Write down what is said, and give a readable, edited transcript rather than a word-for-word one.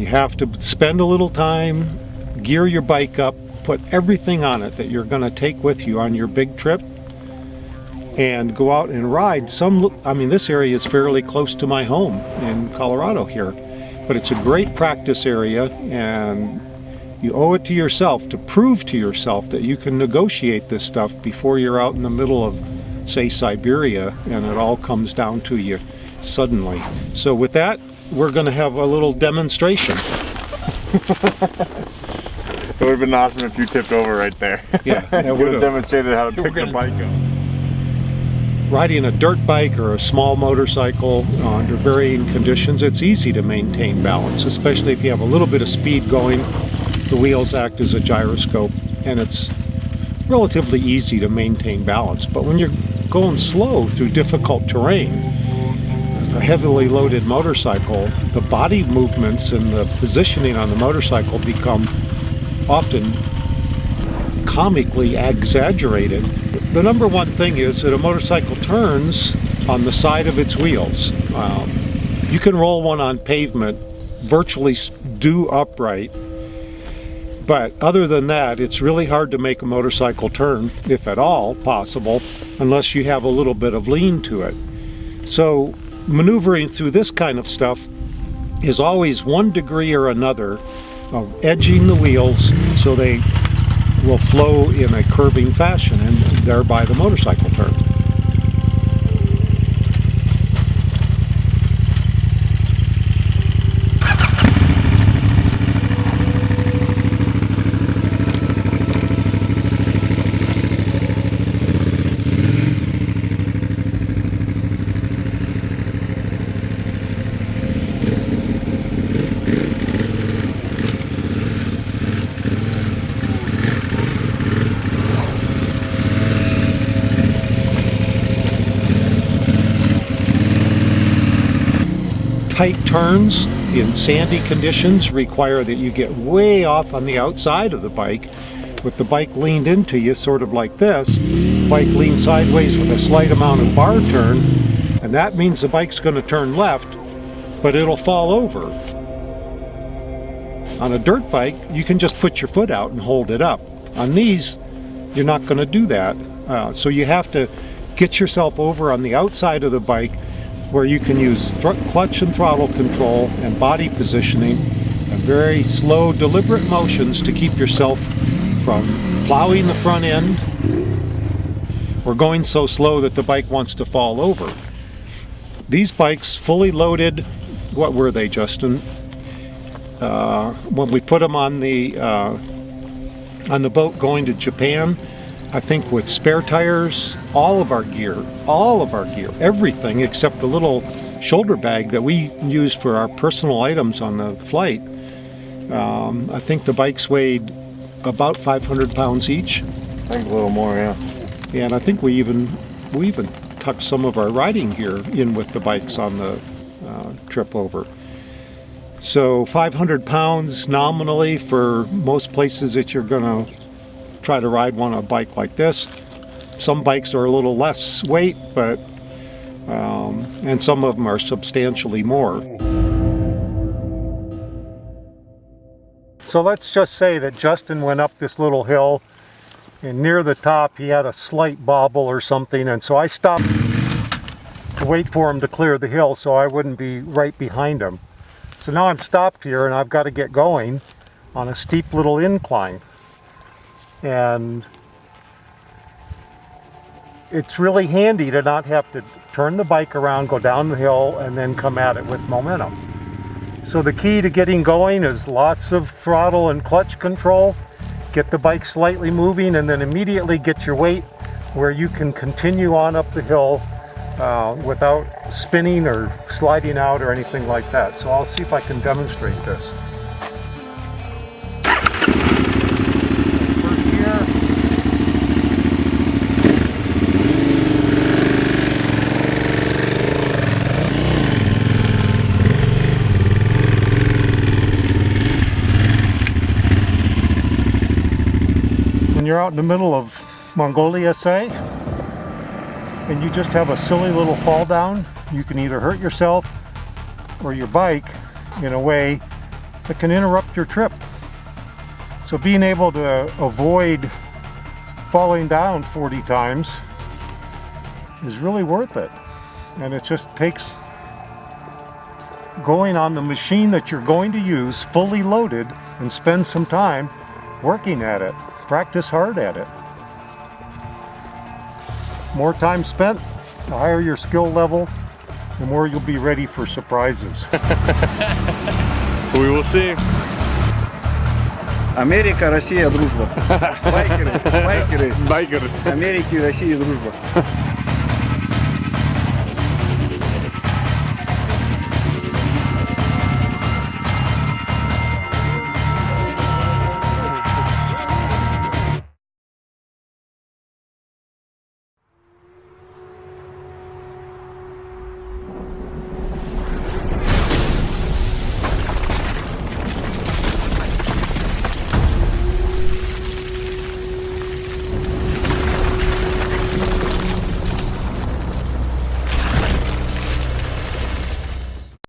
You have to spend a little time, gear your bike up, put everything on it that you're going to take with you on your big trip, and go out and ride. This area is fairly close to my home in Colorado here, but it's a great practice area, and you owe it to yourself to prove to yourself that you can negotiate this stuff before you're out in the middle of, say, Siberia, and it all comes down to you suddenly. So with that, we're going to have a little demonstration. It would have been awesome if you tipped over right there. Yeah, that would have demonstrated how to pick the bike up. Riding a dirt bike or a small motorcycle under varying conditions, it's easy to maintain balance, especially if you have a little bit of speed going. The wheels act as a gyroscope, and it's relatively easy to maintain balance. But when you're going slow through difficult terrain, a heavily loaded motorcycle, the body movements and the positioning on the motorcycle become often comically exaggerated. The number one thing is that a motorcycle turns on the side of its wheels. You can roll one on pavement, virtually do upright, but other than that, it's really hard to make a motorcycle turn, if at all possible, unless you have a little bit of lean to it. So maneuvering through this kind of stuff is always one degree or another of edging the wheels so they will flow in a curving fashion, and thereby the motorcycle turns. Tight turns in sandy conditions require that you get way off on the outside of the bike with the bike leaned into you, sort of like this. Bike leans sideways with a slight amount of bar turn, and that means the bike's going to turn left, but it'll fall over. On a dirt bike, you can just put your foot out and hold it up. On these, you're not going to do that. So you have to get yourself over on the outside of the bike, where you can use clutch and throttle control and body positioning and very slow, deliberate motions to keep yourself from plowing the front end or going so slow that the bike wants to fall over. These bikes, fully loaded, what were they, Justin? When we put them on the boat going to Japan, I think with spare tires, all of our gear, everything except a little shoulder bag that we used for our personal items on the flight. I think the bikes weighed about 500 pounds each. I think a little more, yeah. And I think we even tucked some of our riding gear in with the bikes on the trip over. So 500 pounds nominally for most places that you're going to try to ride on a bike like this. Some bikes are a little less weight, but and some of them are substantially more. So let's just say that Justin went up this little hill, and near the top he had a slight bobble or something, and so I stopped to wait for him to clear the hill so I wouldn't be right behind him. So now I'm stopped here and I've got to get going on a steep little incline. And it's really handy to not have to turn the bike around, go down the hill, and then come at it with momentum. So the key to getting going is lots of throttle and clutch control. Get the bike slightly moving, and then immediately get your weight where you can continue on up the hill without spinning or sliding out or anything like that. So I'll see if I can demonstrate this. When you're out in the middle of Mongolia, say, and you just have a silly little fall down, you can either hurt yourself or your bike in a way that can interrupt your trip. So being able to avoid falling down 40 times is really worth it. And it just takes going on the machine that you're going to use fully loaded and spend some time working at it. Practice hard at it. More time spent, the higher your skill level, the more you'll be ready for surprises. We will see. Америка, Россия, дружба. Байкеры, Байкеры. Америки, России, дружба.